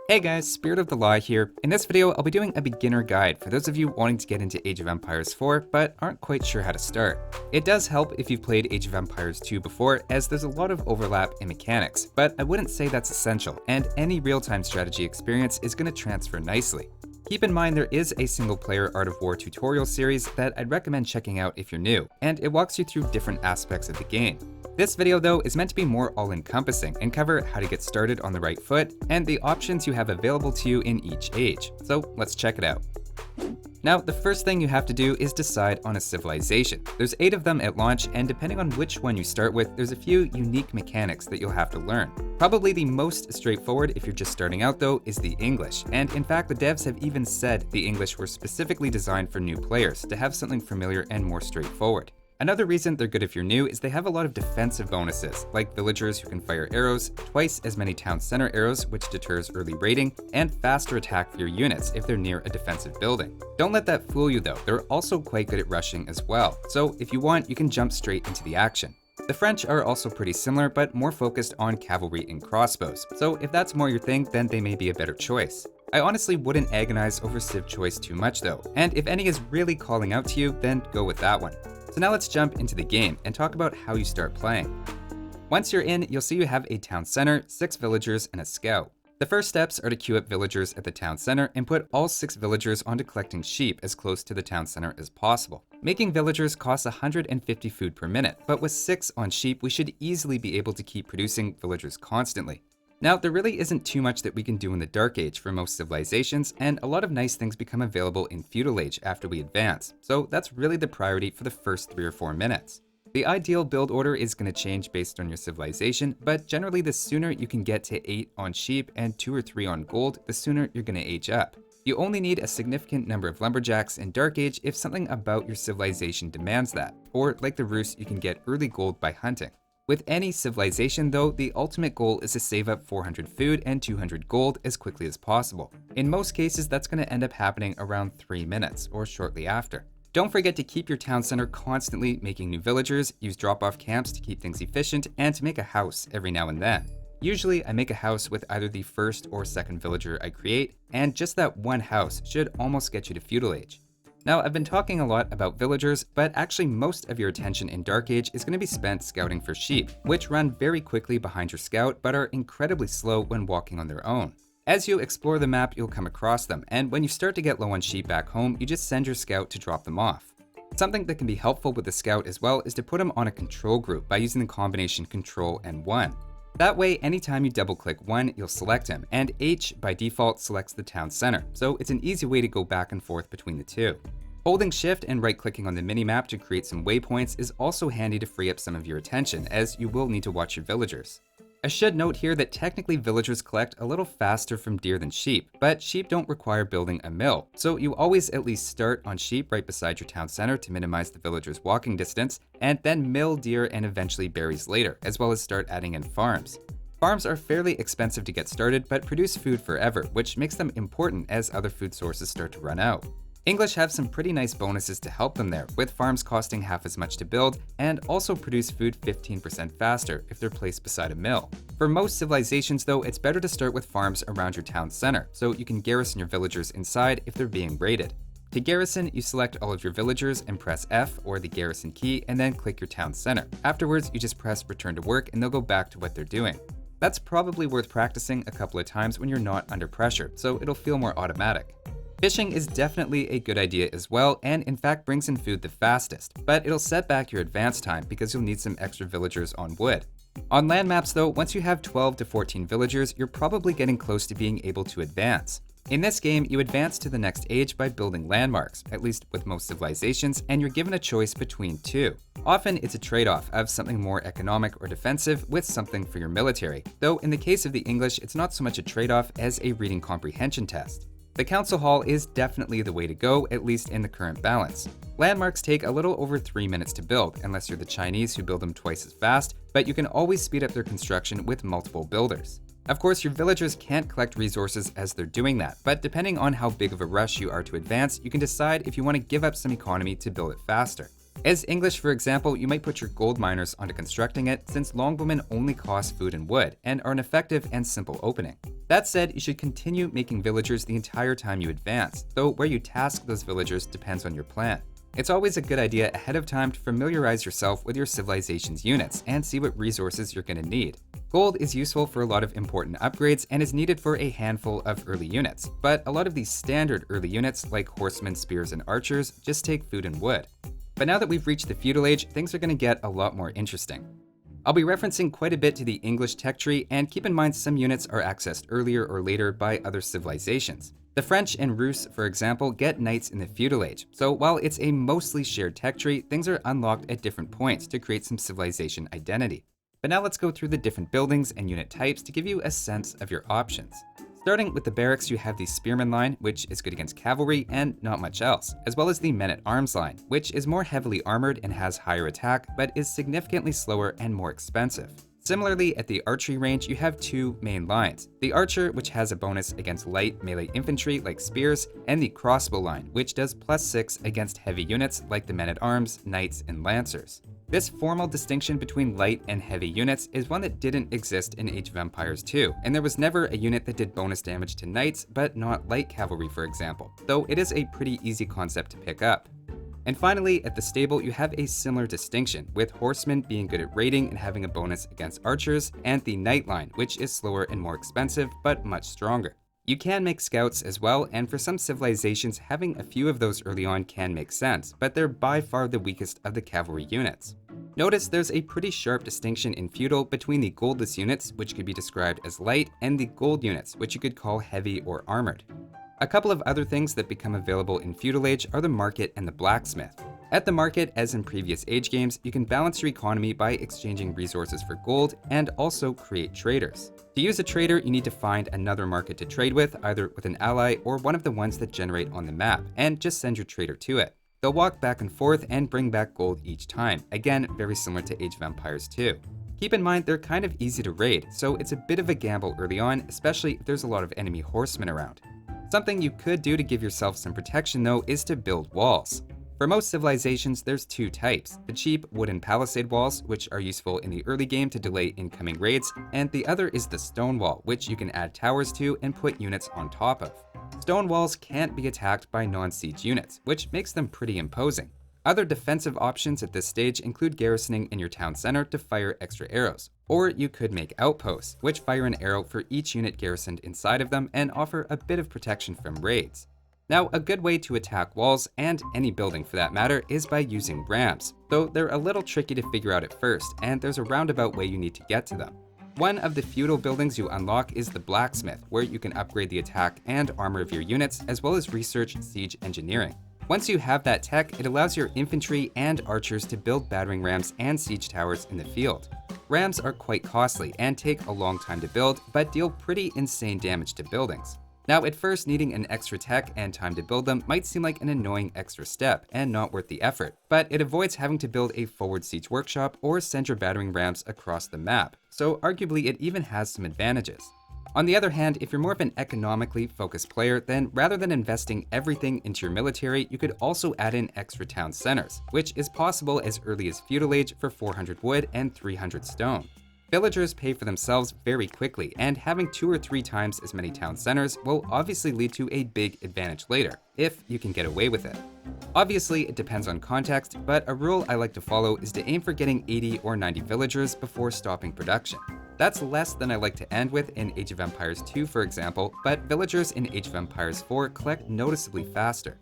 Hey guys, Spirit of the Law here. In this video, I'll be doing a beginner guide for those of you wanting to get into Age of Empires 4 but aren't quite sure how to start. It does help if you've played Age of Empires 2 before, as there's a lot of overlap in mechanics, but I wouldn't say that's essential, and any real-time strategy experience is going to transfer nicely. Keep in mind there is a single-player Art of War tutorial series that I'd recommend checking out if you're new, and it walks you through different aspects of the game. This video though is meant to be more all-encompassing and cover how to get started on the right foot and the options you have available to you in each age, so let's check it out. Now, the first thing you have to do is decide on a civilization. There's 8 of them at launch, and depending on which one you start with, there's a few unique mechanics that you'll have to learn. Probably the most straightforward if you're just starting out though is the English, and in fact the devs have even said the English were specifically designed for new players to have something familiar and more straightforward. Another reason they're good if you're new is they have a lot of defensive bonuses, like villagers who can fire arrows, twice as many town center arrows which deters early raiding, and faster attack for your units if they're near a defensive building. Don't let that fool you though, they're also quite good at rushing as well, so if you want, you can jump straight into the action. The French are also pretty similar, but more focused on cavalry and crossbows, so if that's more your thing, then they may be a better choice. I honestly wouldn't agonize over civ choice too much though, and if any is really calling out to you, then go with that one. So now let's jump into the game and talk about how you start playing. Once you're in, you'll see you have a town center, 6 villagers, and a scout. The first steps are to queue up villagers at the town center and put all 6 villagers onto collecting sheep as close to the town center as possible. Making villagers costs 150 food per minute, but with 6 on sheep, we should easily be able to keep producing villagers constantly. Now, there really isn't too much that we can do in the Dark Age for most civilizations, and a lot of nice things become available in Feudal Age after we advance, so that's really the priority for the first 3 or 4 minutes. The ideal build order is going to change based on your civilization, but generally the sooner you can get to 8 on sheep and 2 or 3 on gold, the sooner you're going to age up. You only need a significant number of lumberjacks in Dark Age if something about your civilization demands that, or like the Rus, you can get early gold by hunting. With any civilization though, the ultimate goal is to save up 400 food and 200 gold as quickly as possible. In most cases, that's going to end up happening around 3 minutes or shortly after. Don't forget to keep your town center constantly making new villagers, use drop-off camps to keep things efficient, and to make a house every now and then. Usually, I make a house with either the first or second villager I create, and just that one house should almost get you to Feudal Age. Now, I've been talking a lot about villagers, but actually most of your attention in Dark Age is going to be spent scouting for sheep, which run very quickly behind your scout but are incredibly slow when walking on their own. As you explore the map, you'll come across them, and when you start to get low on sheep back home, you just send your scout to drop them off. Something that can be helpful with the scout as well is to put him on a control group by using the combination Control and 1. That way, anytime you double-click 1, you'll select him, and H by default selects the town center, so it's an easy way to go back and forth between the two. Holding shift and right-clicking on the minimap to create some waypoints is also handy to free up some of your attention, as you will need to watch your villagers. I should note here that technically villagers collect a little faster from deer than sheep, but sheep don't require building a mill, so you always at least start on sheep right beside your town center to minimize the villagers' walking distance, and then mill deer and eventually berries later, as well as start adding in farms. Farms are fairly expensive to get started, but produce food forever, which makes them important as other food sources start to run out. English have some pretty nice bonuses to help them there, with farms costing half as much to build, and also produce food 15% faster if they're placed beside a mill. For most civilizations though, it's better to start with farms around your town center, so you can garrison your villagers inside if they're being raided. To garrison, you select all of your villagers and press F or the garrison key and then click your town center. Afterwards, you just press return to work and they'll go back to what they're doing. That's probably worth practicing a couple of times when you're not under pressure, so it'll feel more automatic. Fishing is definitely a good idea as well, and in fact brings in food the fastest, but it'll set back your advance time because you'll need some extra villagers on wood. On land maps though, once you have 12 to 14 villagers, you're probably getting close to being able to advance. In this game, you advance to the next age by building landmarks, at least with most civilizations, and you're given a choice between 2. Often it's a trade-off of something more economic or defensive with something for your military, though in the case of the English, it's not so much a trade-off as a reading comprehension test. The council hall is definitely the way to go, at least in the current balance. Landmarks take a little over 3 minutes to build, unless you're the Chinese who build them twice as fast, but you can always speed up their construction with multiple builders. Of course, your villagers can't collect resources as they're doing that, but depending on how big of a rush you are to advance, you can decide if you want to give up some economy to build it faster. As English, for example, you might put your gold miners onto constructing it, since longbowmen only cost food and wood, and are an effective and simple opening. That said, you should continue making villagers the entire time you advance, though where you task those villagers depends on your plan. It's always a good idea ahead of time to familiarize yourself with your civilization's units and see what resources you're going to need. Gold is useful for a lot of important upgrades and is needed for a handful of early units, but a lot of these standard early units like horsemen, spears, and archers just take food and wood. But now that we've reached the Feudal Age, things are going to get a lot more interesting. I'll be referencing quite a bit to the English tech tree, and keep in mind some units are accessed earlier or later by other civilizations. The French and Rus, for example, get knights in the Feudal Age, so while it's a mostly shared tech tree, things are unlocked at different points to create some civilization identity. But now let's go through the different buildings and unit types to give you a sense of your options. Starting with the barracks, you have the spearman line, which is good against cavalry and not much else, as well as the men-at-arms line, which is more heavily armored and has higher attack, but is significantly slower and more expensive. Similarly, at the archery range, you have two main lines. The archer, which has a bonus against light melee infantry like spears, and the crossbow line, which does +6 against heavy units like the men-at-arms, knights, and lancers. This formal distinction between light and heavy units is one that didn't exist in Age of Empires 2, and there was never a unit that did bonus damage to knights, but not light cavalry, for example, though it is a pretty easy concept to pick up. And finally, at the stable, you have a similar distinction, with horsemen being good at raiding and having a bonus against archers, and the knight line, which is slower and more expensive, but much stronger. You can make scouts as well, and for some civilizations, having a few of those early on can make sense, but they're by far the weakest of the cavalry units. Notice there's a pretty sharp distinction in Feudal between the goldless units, which could be described as light, and the gold units, which you could call heavy or armored. A couple of other things that become available in Feudal Age are the market and the blacksmith. At the market, as in previous Age games, you can balance your economy by exchanging resources for gold and also create traders. To use a trader, you need to find another market to trade with, either with an ally or one of the ones that generate on the map, and just send your trader to it. They'll walk back and forth and bring back gold each time, again, very similar to Age of Empires 2. Keep in mind, they're kind of easy to raid, so it's a bit of a gamble early on, especially if there's a lot of enemy horsemen around. Something you could do to give yourself some protection though is to build walls. For most civilizations, there's two types: the cheap wooden palisade walls, which are useful in the early game to delay incoming raids, and the other is the stone wall, which you can add towers to and put units on top of. Stone walls can't be attacked by non-siege units, which makes them pretty imposing. Other defensive options at this stage include garrisoning in your town center to fire extra arrows, or you could make outposts, which fire an arrow for each unit garrisoned inside of them and offer a bit of protection from raids. Now, a good way to attack walls, and any building for that matter, is by using rams, though they're a little tricky to figure out at first, and there's a roundabout way you need to get to them. One of the feudal buildings you unlock is the blacksmith, where you can upgrade the attack and armor of your units, as well as research siege engineering. Once you have that tech, it allows your infantry and archers to build battering rams and siege towers in the field. Rams are quite costly and take a long time to build, but deal pretty insane damage to buildings. Now, at first, needing an extra tech and time to build them might seem like an annoying extra step and not worth the effort, but it avoids having to build a forward siege workshop or send your battering rams across the map, so arguably it even has some advantages. On the other hand, if you're more of an economically focused player, then rather than investing everything into your military, you could also add in extra town centers, which is possible as early as Feudal Age for 400 wood and 300 stone. Villagers pay for themselves very quickly, and having 2 or 3 times as many town centers will obviously lead to a big advantage later, if you can get away with it. Obviously, it depends on context, but a rule I like to follow is to aim for getting 80 or 90 villagers before stopping production. That's less than I like to end with in Age of Empires 2, for example, but villagers in Age of Empires 4 collect noticeably faster.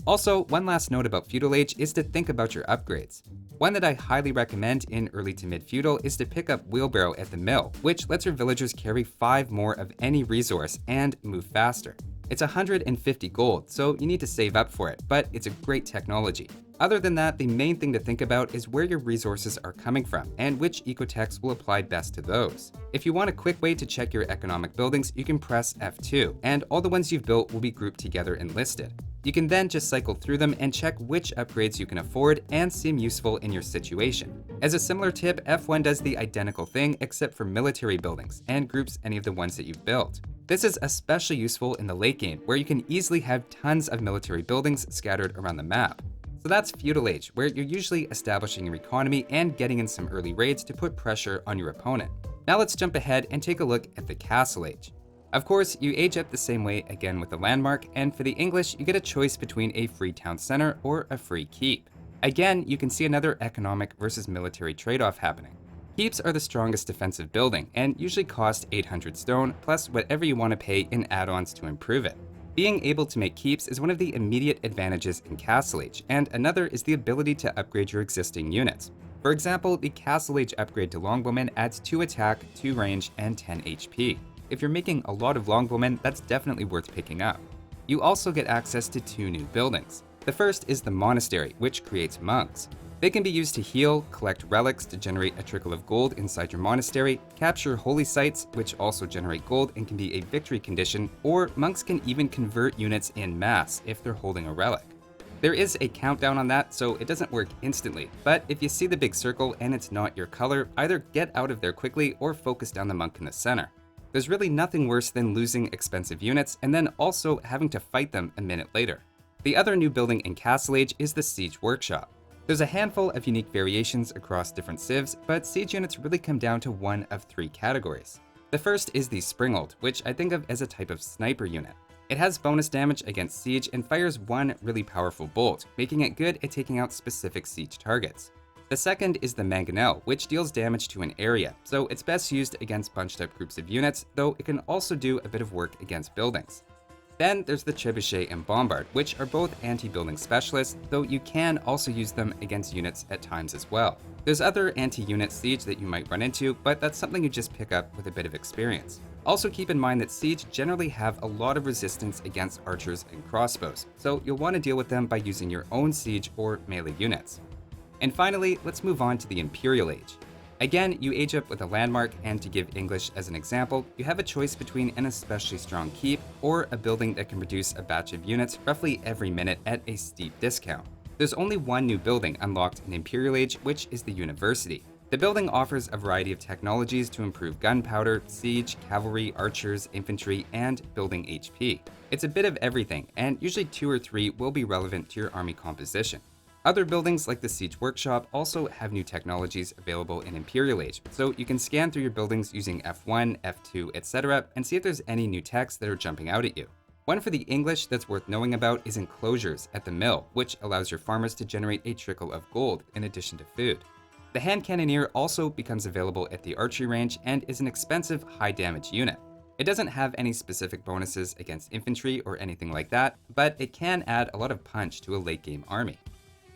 Also, one last note about Feudal Age is to think about your upgrades. One that I highly recommend in early to mid-feudal is to pick up Wheelbarrow at the mill, which lets your villagers carry 5 more of any resource and move faster. It's 150 gold, so you need to save up for it, but it's a great technology. Other than that, the main thing to think about is where your resources are coming from and which ecotechs will apply best to those. If you want a quick way to check your economic buildings, you can press F2, and all the ones you've built will be grouped together and listed. You can then just cycle through them and check which upgrades you can afford and seem useful in your situation. As a similar tip, F1 does the identical thing except for military buildings and groups any of the ones that you've built. This is especially useful in the late game, where you can easily have tons of military buildings scattered around the map. So that's Feudal Age, where you're usually establishing your economy and getting in some early raids to put pressure on your opponent. Now let's jump ahead and take a look at the Castle Age. Of course, you age up the same way again with the landmark, and for the English, you get a choice between a free town center or a free keep. Again, you can see another economic versus military trade-off happening. Keeps are the strongest defensive building, and usually cost 800 stone, plus whatever you want to pay in add-ons to improve it. Being able to make keeps is one of the immediate advantages in Castle Age, and another is the ability to upgrade your existing units. For example, the Castle Age upgrade to Longbowmen adds 2 attack, 2 range, and 10 HP. If you're making a lot of Longbowmen, that's definitely worth picking up. You also get access to 2 new buildings. The first is the Monastery, which creates monks. They can be used to heal, collect relics to generate a trickle of gold inside your monastery, capture holy sites, which also generate gold and can be a victory condition, or monks can even convert units en masse if they're holding a relic. There is a countdown on that, so it doesn't work instantly, but if you see the big circle and it's not your color, either get out of there quickly or focus down the monk in the center. There's really nothing worse than losing expensive units and then also having to fight them a minute later. The other new building in Castle Age is the Siege Workshop. There's a handful of unique variations across different civs, but siege units really come down to one of 3 categories. The first is the Springald, which I think of as a type of sniper unit. It has bonus damage against siege and fires 1 really powerful bolt, making it good at taking out specific siege targets. The second is the Mangonel, which deals damage to an area, so it's best used against bunched up groups of units, though it can also do a bit of work against buildings. Then there's the Trebuchet and Bombard, which are both anti-building specialists, though you can also use them against units at times as well. There's other anti-unit siege that you might run into, but that's something you just pick up with a bit of experience. Also keep in mind that siege generally have a lot of resistance against archers and crossbows, so you'll want to deal with them by using your own siege or melee units. And finally, let's move on to the Imperial Age. Again, you age up with a landmark, and to give English as an example, you have a choice between an especially strong keep or a building that can produce a batch of units roughly every minute at a steep discount. There's only one new building unlocked in Imperial Age, which is the University. The building offers a variety of technologies to improve gunpowder, siege, cavalry, archers, infantry, and building HP. It's a bit of everything, and usually 2 or 3 will be relevant to your army composition. Other buildings like the Siege Workshop also have new technologies available in Imperial Age, so you can scan through your buildings using F1, F2, etc. and see if there's any new techs that are jumping out at you. One for the English that's worth knowing about is enclosures at the mill, which allows your farmers to generate a trickle of gold in addition to food. The Hand Cannoneer also becomes available at the archery range and is an expensive high damage unit. It doesn't have any specific bonuses against infantry or anything like that, but it can add a lot of punch to a late game army.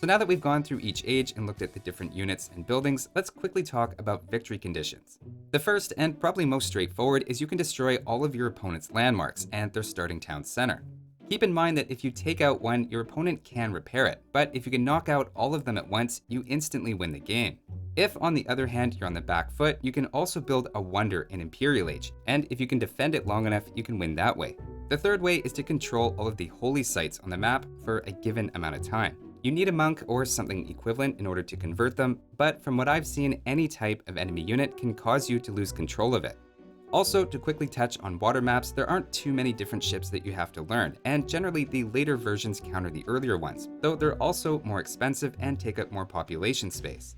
So now that we've gone through each age and looked at the different units and buildings, let's quickly talk about victory conditions. The first, and probably most straightforward, is you can destroy all of your opponent's landmarks and their starting town center. Keep in mind that if you take out one, your opponent can repair it, but if you can knock out all of them at once, you instantly win the game. If, on the other hand, you're on the back foot, you can also build a wonder in Imperial Age, and if you can defend it long enough, you can win that way. The third way is to control all of the holy sites on the map for a given amount of time. You need a monk or something equivalent in order to convert them, but from what I've seen, any type of enemy unit can cause you to lose control of it. Also, to quickly touch on water maps, there aren't too many different ships that you have to learn, and generally the later versions counter the earlier ones, though they're also more expensive and take up more population space.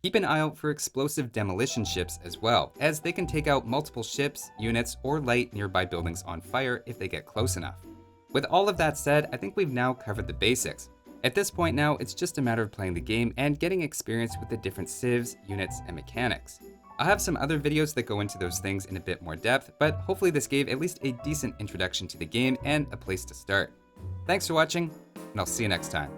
Keep an eye out for explosive demolition ships as well, as they can take out multiple ships, units, or light nearby buildings on fire if they get close enough. With all of that said, I think we've now covered the basics. At this point now, it's just a matter of playing the game and getting experience with the different civs, units, and mechanics. I'll have some other videos that go into those things in a bit more depth, but hopefully this gave at least a decent introduction to the game and a place to start. Thanks for watching, and I'll see you next time.